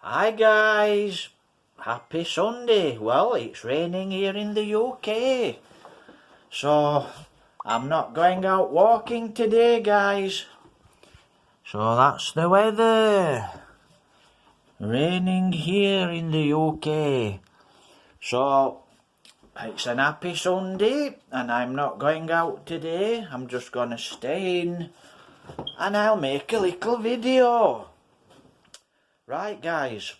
Hi guys, happy Sunday. Well, it's raining here in the UK, so I'm not going out walking today, guys. So that's the weather. Raining here in the UK. So it's an happy Sunday and I'm not going out today. I'm just gonna stay in and I'll make a little video. Right guys,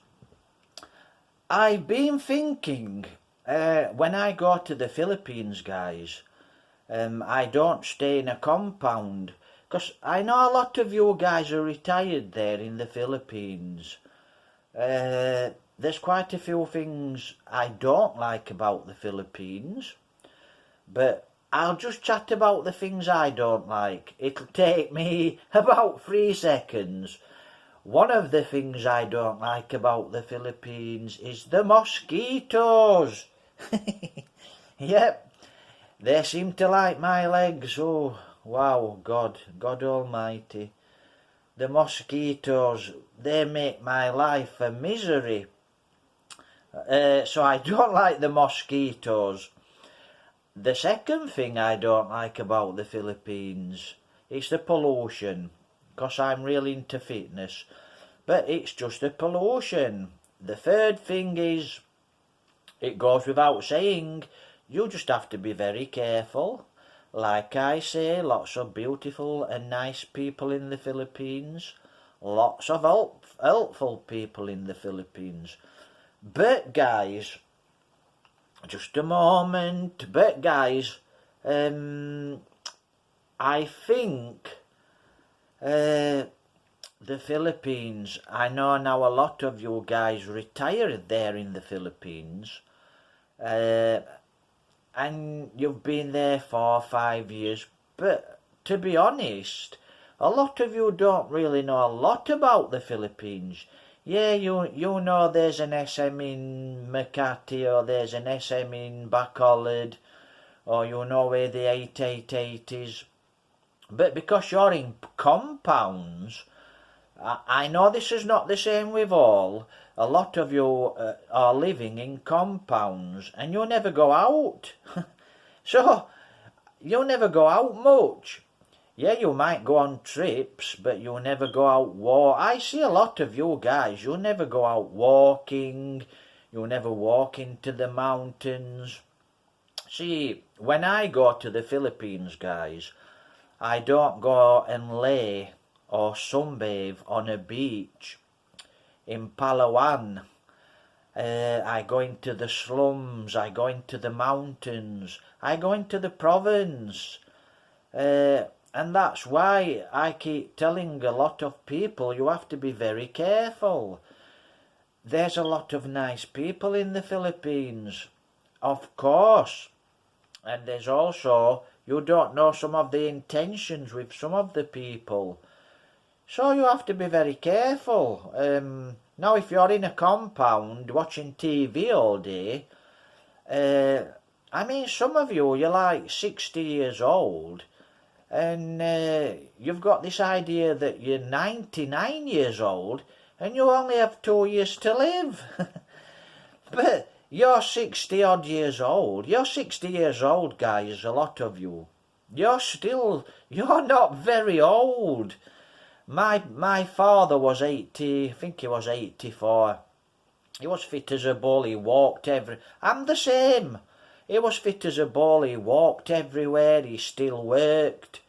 I've been thinking, when I go to the Philippines, guys, I don't stay in a compound, because I know a lot of you guys are retired there in the Philippines. There's quite a few things I don't like about the Philippines, but I'll just chat about the things I don't like. It'll take me about 3 seconds. One of the things I don't like about the Philippines is the mosquitoes. Yep, they seem to like my legs. Oh, wow, God almighty. The mosquitoes, they make my life a misery. So I don't like the mosquitoes. The second thing I don't like about the Philippines is the pollution. Because I'm really into fitness, but it's just the pollution. The third thing is, it goes without saying, you just have to be very careful. Like I say, lots of beautiful and nice people in the Philippines, lots of helpful people in the Philippines. But guys, just a moment, but guys, I think the Philippines, I know now a lot of you guys retired there in the Philippines, and you've been there 4 or 5 years, but to be honest, a lot of you don't really know a lot about the Philippines. Yeah, you know there's an SM in Makati, or there's an SM in Bacolod, or you know where the 888 is. But because you're in compounds, I know this is not the same with all. A lot of you are living in compounds and you never go out. So, you never go out much. Yeah, you might go on trips, but you never go out walk. I see a lot of you guys, you never go out walking. You never walk into the mountains. See, when I go to the Philippines, guys, I don't go and lay or sunbathe on a beach in Palawan. I go into the slums, I go into the mountains, I go into the province. And that's why I keep telling a lot of people, you have to be very careful. There's a lot of nice people in the Philippines, of course. And there's also, you don't know some of the intentions with some of the people. So you have to be very careful. Now if you're in a compound watching TV all day, I mean some of you, you're like 60 years old, and you've got this idea that you're 99 years old and you only have 2 years to live. But you're 60 odd years old. You're 60 years old, guys, a lot of you. You're not very old. My father was 80, I think he was 84. He was fit as a bull, he walked I'm the same. He was fit as a bull, he walked everywhere, he still worked.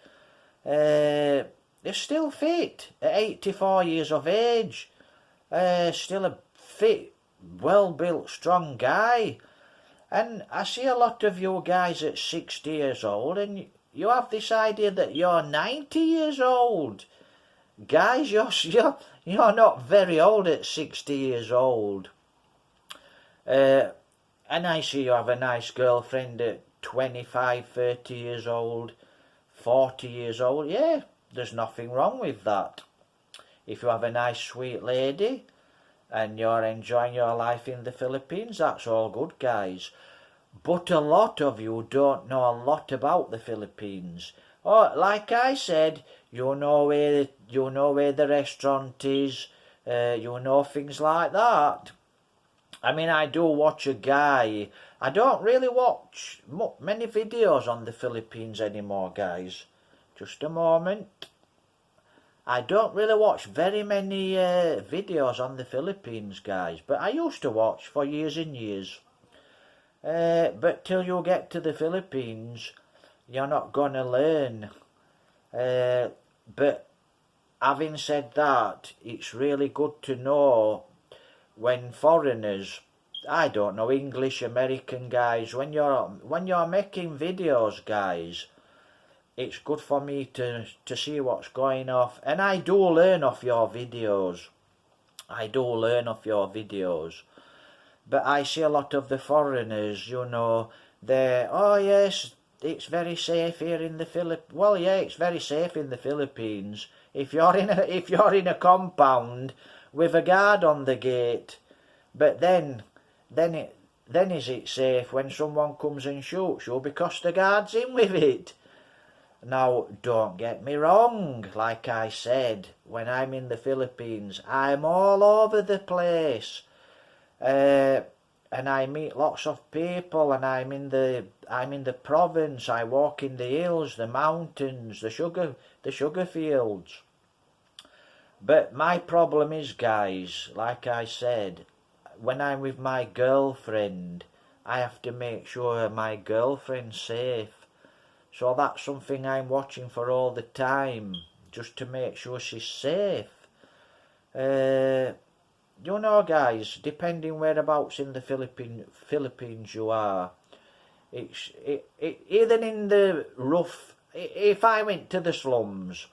He's still fit at 84 years of age. Still a fit, well-built, strong guy. And I see a lot of you guys at 60 years old and you have this idea that you're 90 years old. Guys, you're not very old at 60 years old. And I see you have a nice girlfriend at 25, 30 years old, 40 years old. Yeah, there's nothing wrong with that. If you have a nice sweet lady and you're enjoying your life in the Philippines, that's all good, guys. But a lot of you don't know a lot about the Philippines. Oh, like I said, you know where the restaurant is, you know, things like that. I mean, I do watch a guy. I don't really watch many videos on the Philippines anymore, guys. Just a moment. I don't really watch very many videos on the Philippines, guys, but I used to watch for years and years. But till you get to the Philippines, you're not going to learn. But having said that, it's really good to know when foreigners, I don't know, English, American guys, when you're making videos, guys, it's good for me to see what's going off. And I do learn off your videos. I do learn off your videos. But I see a lot of the foreigners, you know, they're, oh yes, it's very safe here in the Philippines. Well, yeah, it's very safe in the Philippines. If you're in a compound with a guard on the gate, but then is it safe when someone comes and shoots you because the guard's in with it? Now, don't get me wrong, like I said, when I'm in the Philippines, I'm all over the place. And I meet lots of people, and I'm in the province. I walk in the hills, the mountains, the sugar fields. But my problem is, guys, like I said, when I'm with my girlfriend, I have to make sure my girlfriend's safe. So that's something I'm watching for all the time, just to make sure she's safe. You know, guys, depending whereabouts in the Philippines you are, either in the rough. If I went to the slums,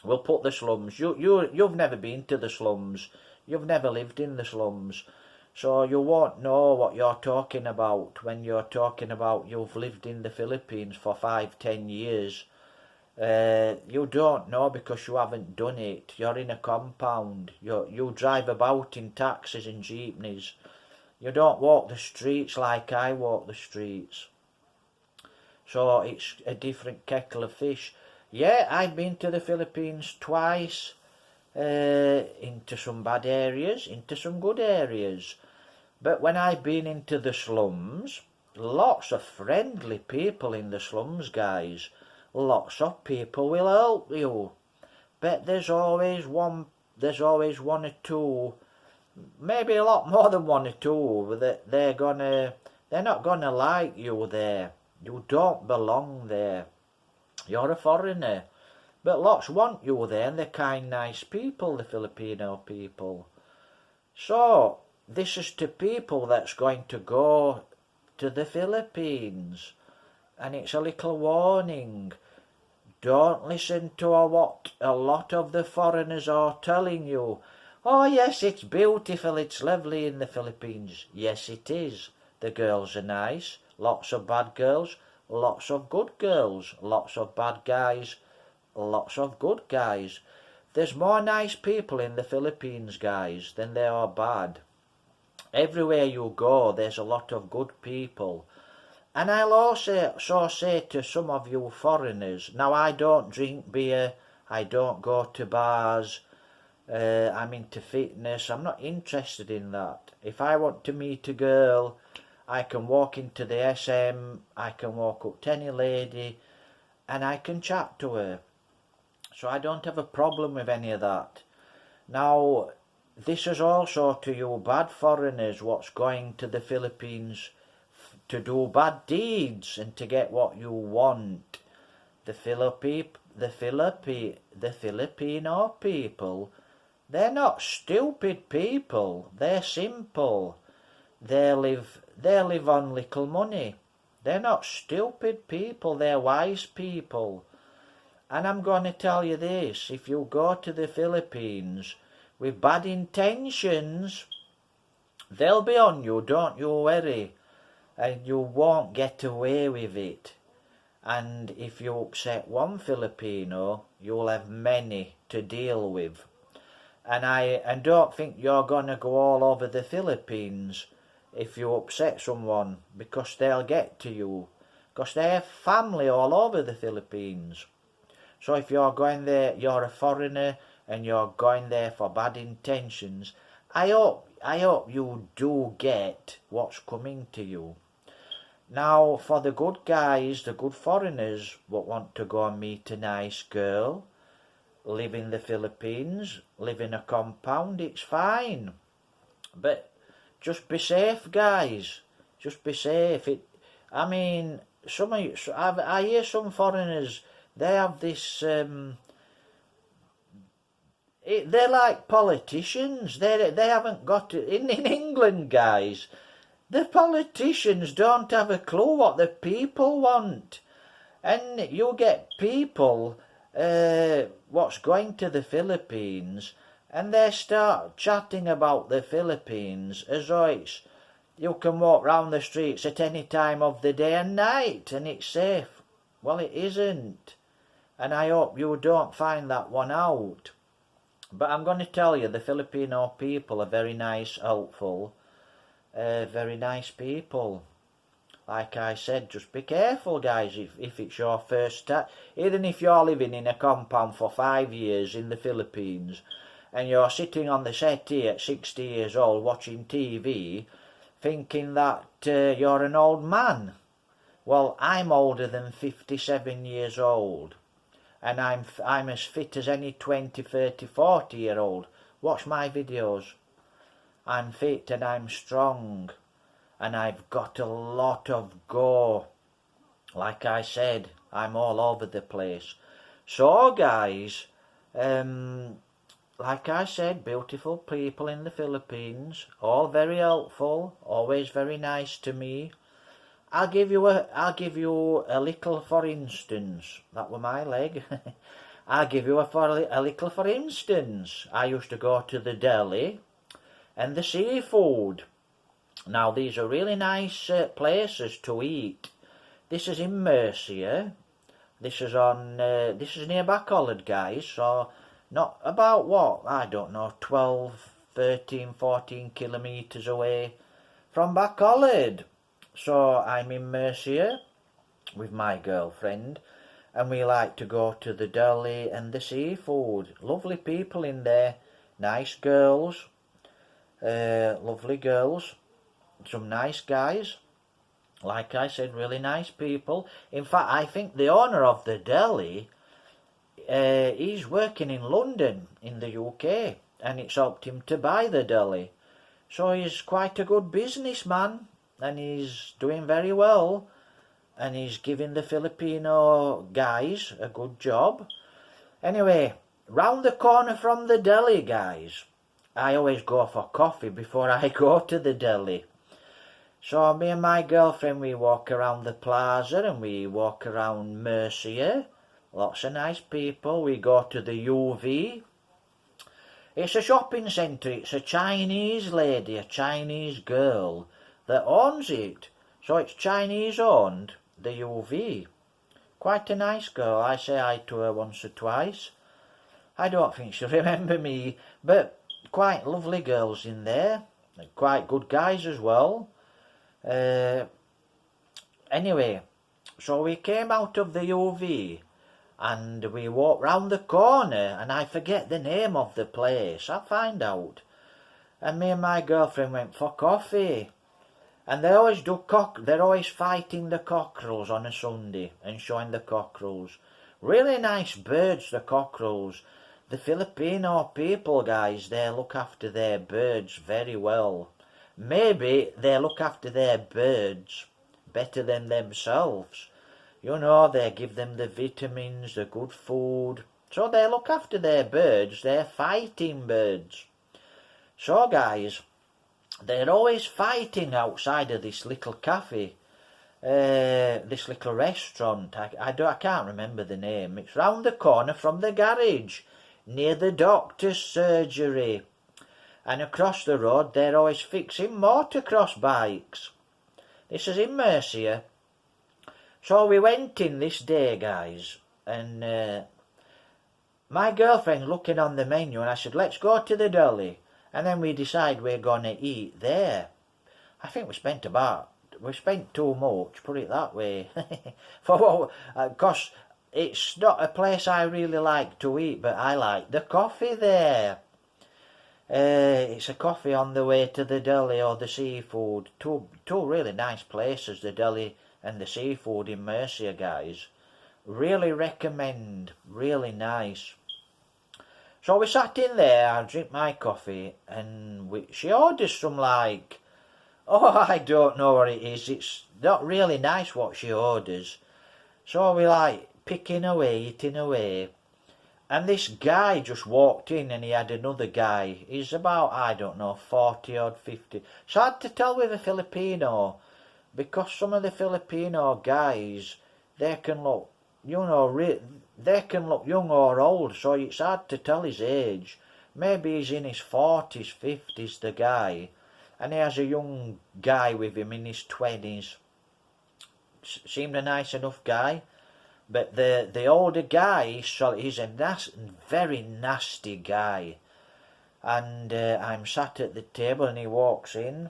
we'll put the slums. You've never been to the slums. You've never lived in the slums. So you won't know what you're talking about when you're talking about you've lived in the Philippines for 5-10 years. You don't know because you haven't done it. You're in a compound. You drive about in taxis and jeepneys. You don't walk the streets like I walk the streets. So it's a different kettle of fish. Yeah, I've been to the Philippines twice. Into some bad areas, into some good areas. But when I've been into the slums, lots of friendly people in the slums, guys. Lots of people will help you. But there's always one or two, maybe a lot more than one or two, that they're not gonna like you there. You don't belong there. You're a foreigner. But lots want you there, and they're kind, nice people, the Filipino people. So, this is to people that's going to go to the Philippines. And it's a little warning. Don't listen to what a lot of the foreigners are telling you. Oh yes, it's beautiful, it's lovely in the Philippines. Yes, it is. The girls are nice. Lots of bad girls. Lots of good girls. Lots of bad guys. Lots of good guys. There's more nice people in the Philippines, guys, than there are bad. Everywhere you go, there's a lot of good people. And I'll also say to some of you foreigners, now I don't drink beer, I don't go to bars, I'm into fitness, I'm not interested in that. If I want to meet a girl, I can walk into the SM, I can walk up to any lady, and I can chat to her. So I don't have a problem with any of that. Now, this is also to you bad foreigners what's going to the Philippines to do bad deeds and to get what you want. The Filipino people, they're not stupid people. They're simple. They live on little money. They're not stupid people. They're wise people. And I'm going to tell you this, if you go to the Philippines with bad intentions, they'll be on you, don't you worry. And you won't get away with it. And if you upset one Filipino, you'll have many to deal with. And don't think you're going to go all over the Philippines if you upset someone, because they'll get to you. Because they have family all over the Philippines. So if you're going there, you're a foreigner, and you're going there for bad intentions, I hope you do get what's coming to you. Now, for the good guys, the good foreigners what want to go and meet a nice girl, live in the Philippines, live in a compound, it's fine. But just be safe, guys. Just be safe. I mean, I hear some foreigners, they have this, they're like politicians. They haven't got it. In England, guys, the politicians don't have a clue what the people want. And you get people what's going to the Philippines, and they start chatting about the Philippines as though you can walk round the streets at any time of the day and night and it's safe. Well, it isn't. And I hope you don't find that one out. But I'm going to tell you, the Filipino people are very nice, helpful, very nice people. Like I said, just be careful, guys, if it's your first time. Even if you're living in a compound for 5 years in the Philippines, and you're sitting on the settee at 60 years old watching TV, thinking that you're an old man. Well, I'm older than 57 years old, and I'm as fit as any 20, 30, 40-year-old. Watch my videos. I'm fit and I'm strong, and I've got a lot of go. Like I said, I'm all over the place. So, guys, like I said, beautiful people in the Philippines, all very helpful, always very nice to me. I'll give you a little for instance. That were my leg. I'll give you a little for instance. I used to go to the deli and the seafood. Now, these are really nice places to eat. This is in Mercia. This is near Bacolod, guys. So, not about what? I don't know, 12, 13, 14 kilometres away from Bacolod. So, I'm in Mercia with my girlfriend, and we like to go to the deli and the seafood. Lovely people in there. Nice girls. Lovely girls. Some nice guys. Like I said, really nice people. In fact, I think the owner of the deli, he's working in London in the UK, and it's helped him to buy the deli. So he's quite a good businessman, and he's doing very well, and he's giving the Filipino guys a good job. Anyway, round the corner from the deli, guys, I always go for coffee before I go to the deli. So me and my girlfriend, we walk around the plaza and we walk around Mercia. Lots of nice people. We go to the UV. It's a shopping centre. It's a Chinese lady, a Chinese girl that owns it. So it's Chinese owned, the UV. Quite a nice girl. I say hi to her once or twice. I don't think she'll remember me, but quite lovely girls in there. Quite good guys as well. Anyway, so we came out of the UV and we walked round the corner, and I forget the name of the place. I'll find out. And me and my girlfriend went for coffee. And they always they're always fighting the cockerels on a Sunday and showing the cockerels. Really nice birds, the cockerels. The Filipino people, guys, they look after their birds very well. Maybe they look after their birds better than themselves. You know, they give them the vitamins, the good food. So they look after their birds. They're fighting birds. So, guys, they're always fighting outside of this little cafe, this little restaurant. I can't remember the name. It's round the corner from the garage, near the doctor's surgery. And across the road, they're always fixing motocross bikes. This is in Mercia. So we went in this day, guys, and my girlfriend looking on the menu, and I said, let's go to the deli. And then we decide we're going to eat there. I think we spent too much, put it that way. Because it's not a place I really like to eat, but I like the coffee there. It's a coffee on the way to the deli or the seafood. Two really nice places, the deli and the seafood in Mercia, guys. Really recommend. Really nice. So we sat in there, I drink my coffee, and she orders some like, oh, I don't know what it is. It's not really nice what she orders. So we like picking away, eating away. And this guy just walked in and he had another guy. He's about, I don't know, 40 or 50. It's hard to tell with a Filipino because some of the Filipino guys, they can look, they can look young or old, so it's hard to tell his age. Maybe he's in his 40s, 50s, the guy. And he has a young guy with him in his 20s. Seemed a nice enough guy. But the older guy, he's a very nasty guy. And I'm sat at the table and he walks in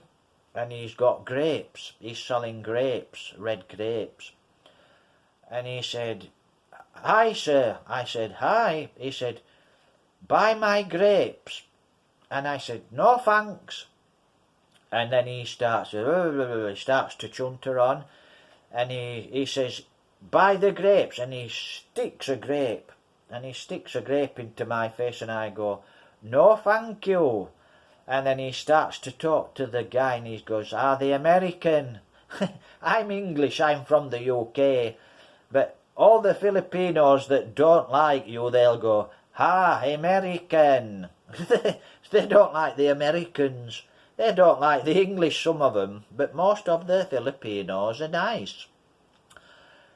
and he's got grapes. He's selling grapes, red grapes. And he said, "Hi, sir." I said, "Hi." He said, "Buy my grapes." And I said, "No, thanks." And then he starts to chunter on. And he says, "Buy the grapes," and he sticks a grape into my face, and I go, "No thank you." And then he starts to talk to the guy and he goes, "Are they American?" I'm English, I'm from the UK, but all the Filipinos that don't like you, they'll go, "Ha, American." They don't like the Americans. They don't like the English, some of them, but most of the Filipinos are nice.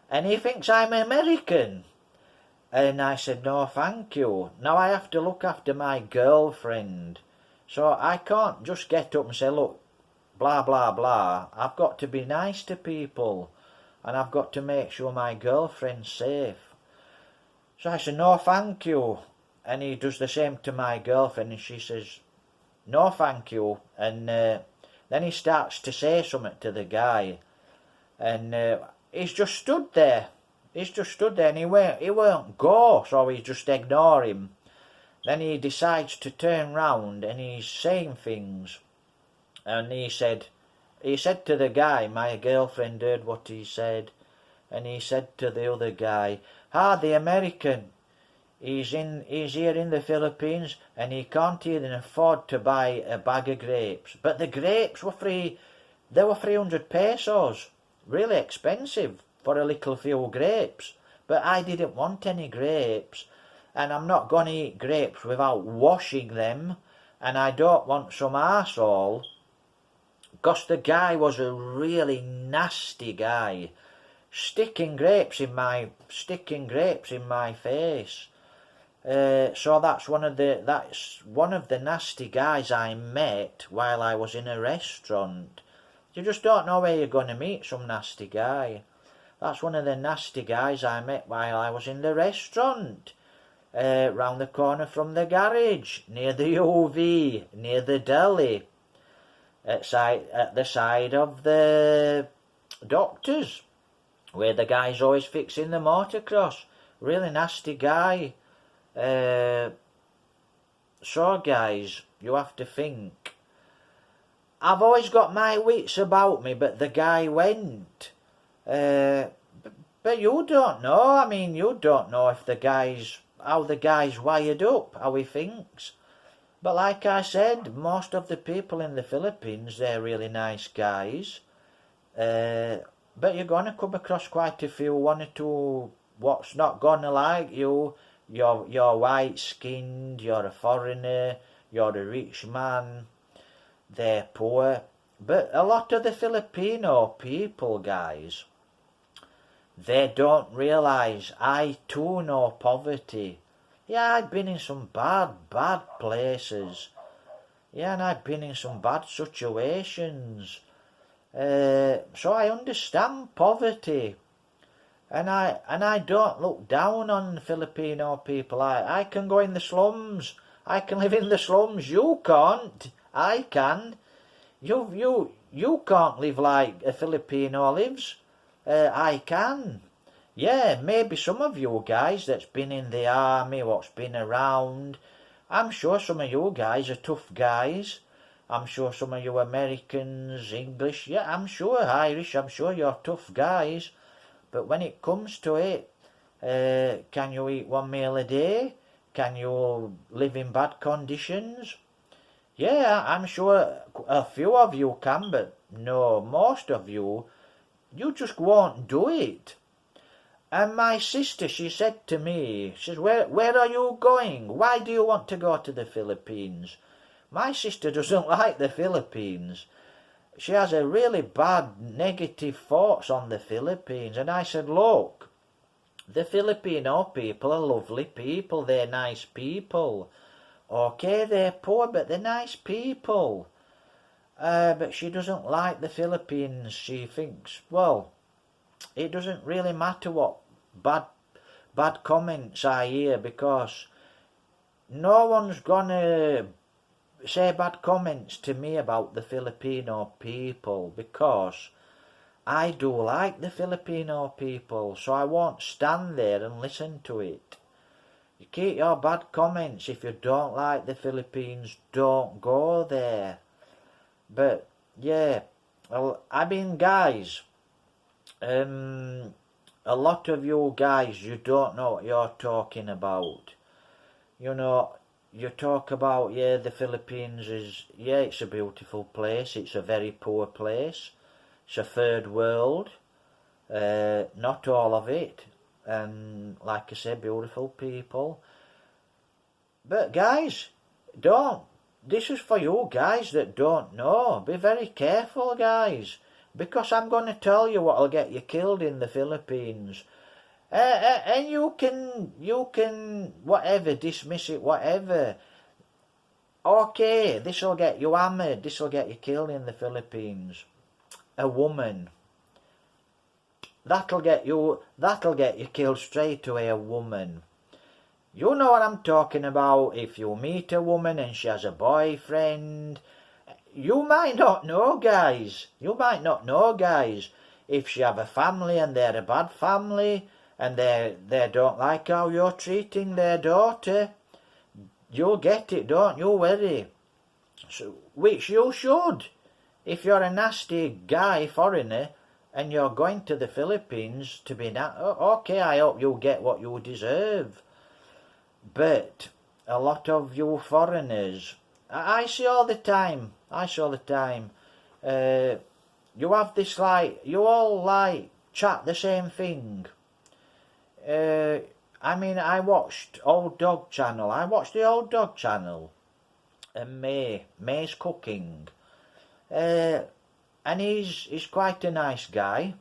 And he thinks I'm American. And I said, "No, thank you. Now I have to look after my girlfriend. So I can't just get up and say, look, blah, blah, blah. I've got to be nice to people. And I've got to make sure my girlfriend's safe." So I said, "No, thank you." And he does the same to my girlfriend. And she says, "No, thank you." And then he starts to say something to the guy. And he's just stood there. And he won't go, so we just ignore him. Then he decides to turn round and he's saying things. And he said to the guy, my girlfriend heard what he said, and he said to the other guy, the American, he's here in the Philippines and he can't even afford to buy a bag of grapes. But the grapes were free, they were 300 pesos. Really expensive for a little few grapes, but I didn't want any grapes, and I'm not going to eat grapes without washing them, and I don't want some arsehole, because the guy was a really nasty guy, sticking grapes in my face. So that's one of the nasty guys I met while I was in a restaurant. You just don't know where you're going to meet some nasty guy. That's one of the nasty guys I met while I was in the restaurant. Round the corner from the garage, near the UV, near the deli. At the side of the doctors, where the guy's always fixing the motocross. Really nasty guy. So guys, you have to think. I've always got my wits about me, but the guy went. But you don't know. I mean, you don't know if how the guy's wired up, how he thinks. But like I said, most of the people in the Philippines, they're really nice guys. But you're going to come across quite a few, one or two, what's not going to like you. You're white-skinned, you're a foreigner, you're a rich man. They're poor. But a lot of the Filipino people, guys, they don't realise I too know poverty. Yeah, I've been in some bad places. Yeah, and I've been in some bad situations. So I understand poverty. And I don't look down on Filipino people. I can go in the slums. I can live in the slums. You can't. I can. You can't live like a Filipino lives. I can. Yeah, maybe some of you guys that's been in the army, what's been around, I'm sure some of you guys are tough guys. I'm sure some of you Americans, English, yeah, I'm sure Irish, I'm sure you're tough guys. But when it comes to it, can you eat one meal a day? Can you live in bad conditions? Yeah, I'm sure a few of you can, but no, most of you, you just won't do it. And my sister, she said to me, she says, where are you going? Why do you want to go to the Philippines? My sister doesn't like the Philippines. She has a really bad negative thoughts on the Philippines. And I said, look, the Filipino people are lovely people. They're nice people. Okay, they're poor, but they're nice people. But she doesn't like the Philippines. She thinks, well, it doesn't really matter what bad comments I hear, because no one's gonna say bad comments to me about the Filipino people, because I do like the Filipino people, so I won't stand there and listen to it. You keep your bad comments. If you don't like the Philippines, don't go there. But yeah, well, I mean, guys, a lot of you guys, you don't know what you're talking about. You know, you talk about, yeah, the Philippines is, yeah, it's a beautiful place. It's a very poor place. It's a third world. Not all of it. And like I said, beautiful people. But guys, don't. This is for you guys that don't know. Be very careful, guys. Because I'm going to tell you what'll get you killed in the Philippines. And you can, whatever, dismiss it, whatever. Okay, this'll get you hammered. This'll get you killed in the Philippines. A woman. That'll get you killed straight away, a woman. You know what I'm talking about. If you meet a woman and she has a boyfriend, you might not know, guys. You might not know, guys. If she have a family and they're a bad family and they don't like how you're treating their daughter, you'll get it, don't you worry. So, which you should. If you're a nasty guy, foreigner, and you're going to the Philippines to be okay, I hope you get what you deserve. But a lot of you foreigners, I see all the time. You have this, like, you all like chat the same thing. I mean, I watched Old Dog Channel. I watched the Old Dog Channel. And May's cooking. And he's quite a nice guy.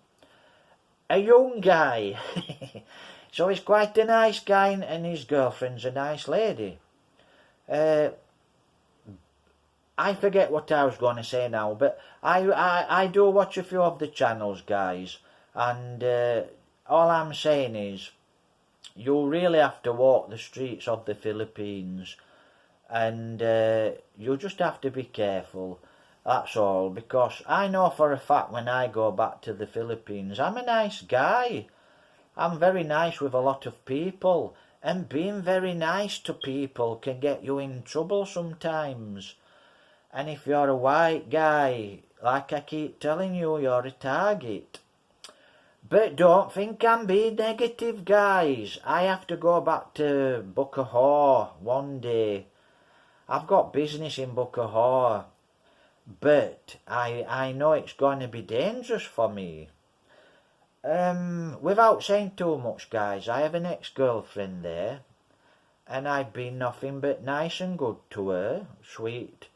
A young guy. So he's quite a nice guy, and his girlfriend's a nice lady. I forget what I was going to say now, but I do watch a few of the channels, guys. And all I'm saying is, you really have to walk the streets of the Philippines. And you just have to be careful. That's all. Because I know for a fact when I go back to the Philippines, I'm a nice guy. I'm very nice with a lot of people, and being very nice to people can get you in trouble sometimes. And if you're a white guy, like I keep telling you, you're a target. But don't think I'm being negative, guys. I have to go back to Buckahaw one day. I've got business in Buckahaw, but I know it's going to be dangerous for me. Without saying too much, guys, I have an ex-girlfriend there, and I've been nothing but nice and good to her. Sweet.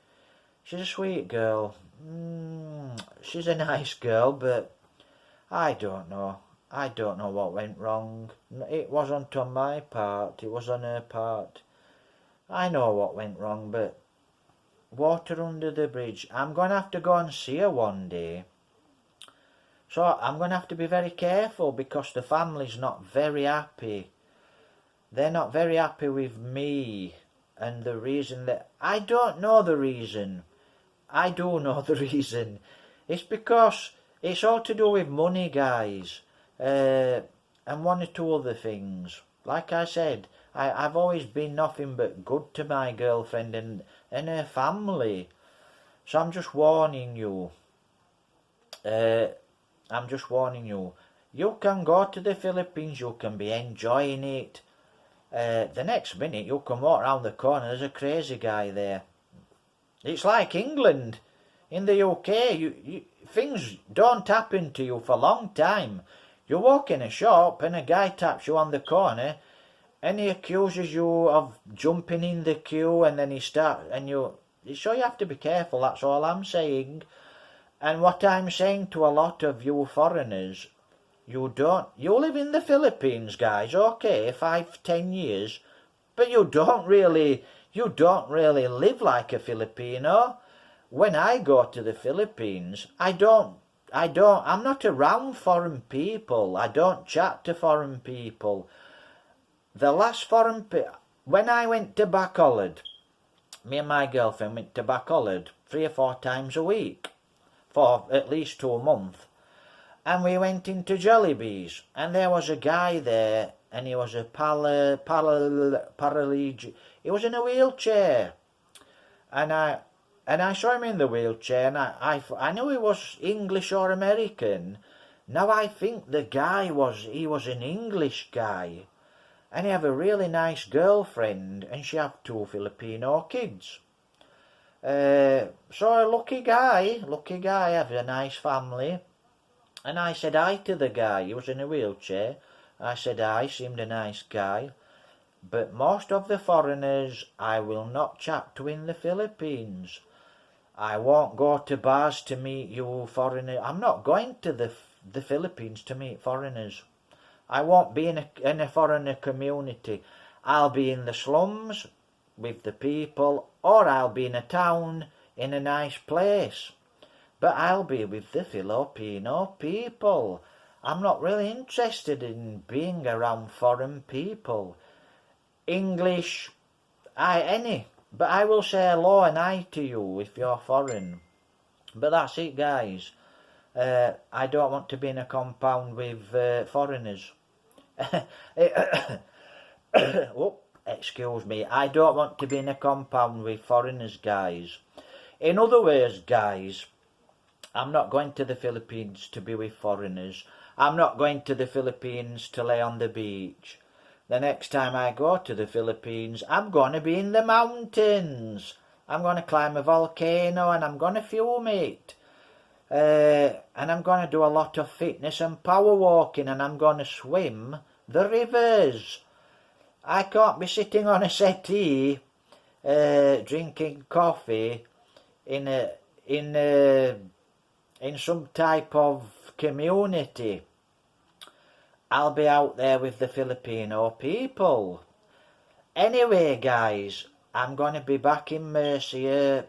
She's a sweet girl. She's a nice girl, but I don't know. I don't know what went wrong. It wasn't on my part, it was on her part. I know what went wrong, but water under the bridge. I'm going to have to go and see her one day. So I'm going to have to be very careful, because the family's not very happy. They're not very happy with me. And the reason that... I don't know the reason. I do know the reason. It's because it's all to do with money, guys. And and one or two other things. Like I said, I've always been nothing but good to my girlfriend and her family. So I'm just warning you. I'm just warning you. You can go to the Philippines, you can be enjoying it. The next minute you can walk around the corner, there's a crazy guy there. It's like England. In the UK, things don't happen to you for a long time. You walk in a shop and a guy taps you on the corner and he accuses you of jumping in the queue, and then so you have to be careful, that's all I'm saying. And what I'm saying to a lot of you foreigners, you live in the Philippines, guys, okay, 5-10 years, but you don't really live like a Filipino. When I go to the Philippines, I'm not around foreign people. I don't chat to foreign people. When I went to Bacolod, me and my girlfriend went to Bacolod 3 or 4 times a week for at least 2 months. And we went into Jollibee's, and there was a guy there, and he was a paralytic. He was in a wheelchair, and I saw him in the wheelchair, and I knew he was English or American. Now I think the guy was an English guy, and he had a really nice girlfriend, and she had 2 Filipino kids. So a lucky guy, have a nice family. And I said hi to the guy. He was in a wheelchair. I said hi, seemed a nice guy. But most of the foreigners I will not chat to in the Philippines. I won't go to bars to meet you foreigners. I'm not going to the Philippines to meet foreigners. I won't be in a foreigner community. I'll be in the slums with the people, or I'll be in a town in a nice place. But I'll be with the Filipino people. I'm not really interested in being around foreign people. English, but I will say hello and hi to you if you're foreign. But that's it, guys. I don't want to be in a compound with foreigners. Oh, excuse me. I don't want to be in a compound with foreigners, guys. In other words, guys, I'm not going to the Philippines to be with foreigners. I'm not going to the Philippines to lay on the beach. The next time I go to the Philippines, I'm going to be in the mountains. I'm going to climb a volcano and I'm going to fume it. And I'm going to do a lot of fitness and power walking, and I'm going to swim the rivers. I can't be sitting on a settee drinking coffee in some type of community. I'll be out there with the Filipino people. Anyway, guys, I'm going to be back in Mercia,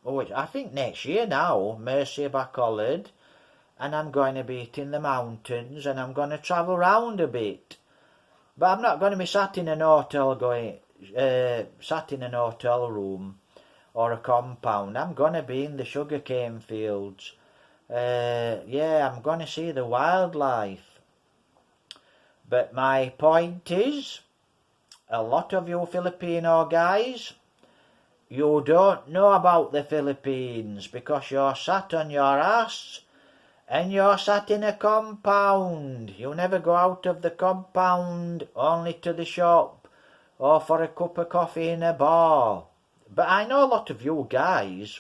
I think next year now, Mercia Bacolod, and I'm going to be in the mountains, and I'm going to travel around a bit. But I'm not going to be sat in an hotel room or a compound. I'm going to be in the sugarcane fields. I'm going to see the wildlife. But my point is, a lot of you Filipino guys, you don't know about the Philippines because you're sat on your ass and you're sat in a compound. You never go out of the compound, only to the shop or for a cup of coffee in a bar. But I know a lot of you guys.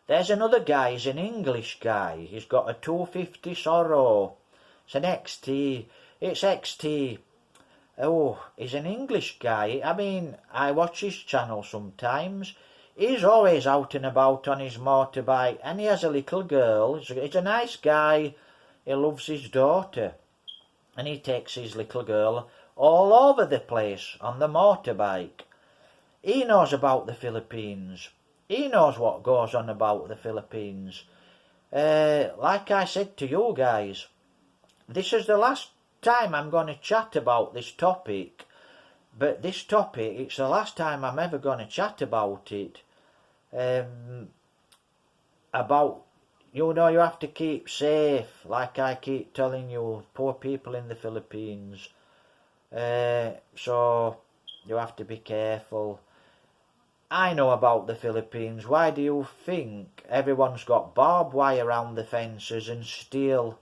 There's another guy, he's an English guy. He's got a 250 Sorrow. It's an XT. It's XT. Oh, he's an English guy. I mean, I watch his channel sometimes. He's always out and about on his motorbike, and he has a little girl. He's a nice guy. He loves his daughter. And he takes his little girl all over the place on the motorbike. He knows about the Philippines. He knows what goes on about the Philippines. Like I said to you guys, this is the last time I'm going to chat about this topic. But this topic, it's the last time I'm ever going to chat about it. About you know, you have to keep safe, like I keep telling you, poor people in the Philippines. So you have to be careful. I know about the Philippines. Why do you think everyone's got barbed wire around the fences and steel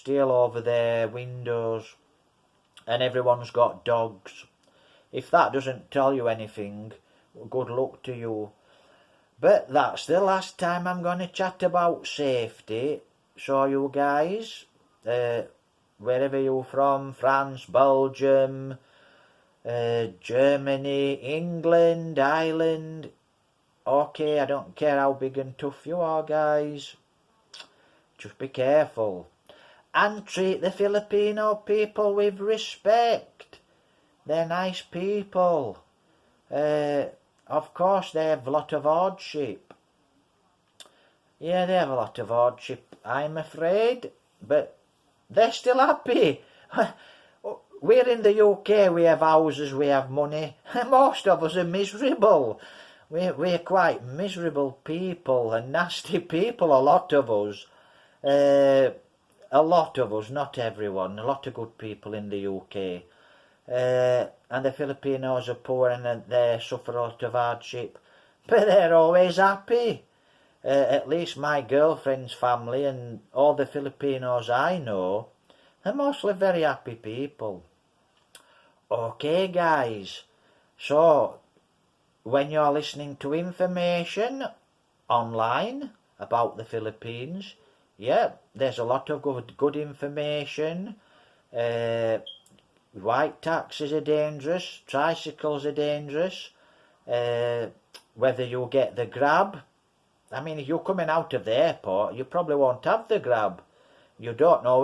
over their windows, and everyone's got dogs? If that doesn't tell you anything, good luck to you. But that's the last time I'm going to chat about safety. So you guys, wherever you're from, France, Belgium, Germany, England, Ireland, okay, I don't care how big and tough you are, guys. Just be careful. And treat the Filipino people with respect. They're nice people. Of course, they have a lot of hardship. Yeah, they have a lot of hardship, I'm afraid, but they're still happy. We're in the UK, we have houses, we have money. Most of us are miserable. We're quite miserable people and nasty people, a lot of us. A lot of us, not everyone, a lot of good people in the UK. And the Filipinos are poor and they suffer a lot of hardship, but they're always happy. At least my girlfriend's family and all the Filipinos I know are mostly very happy people. Okay, guys, so when you're listening to information online about the Philippines, yeah, there's a lot of good information. White taxis are dangerous, tricycles are dangerous, whether you get the grab. I mean, if you're coming out of the airport, you probably won't have the grab. You don't know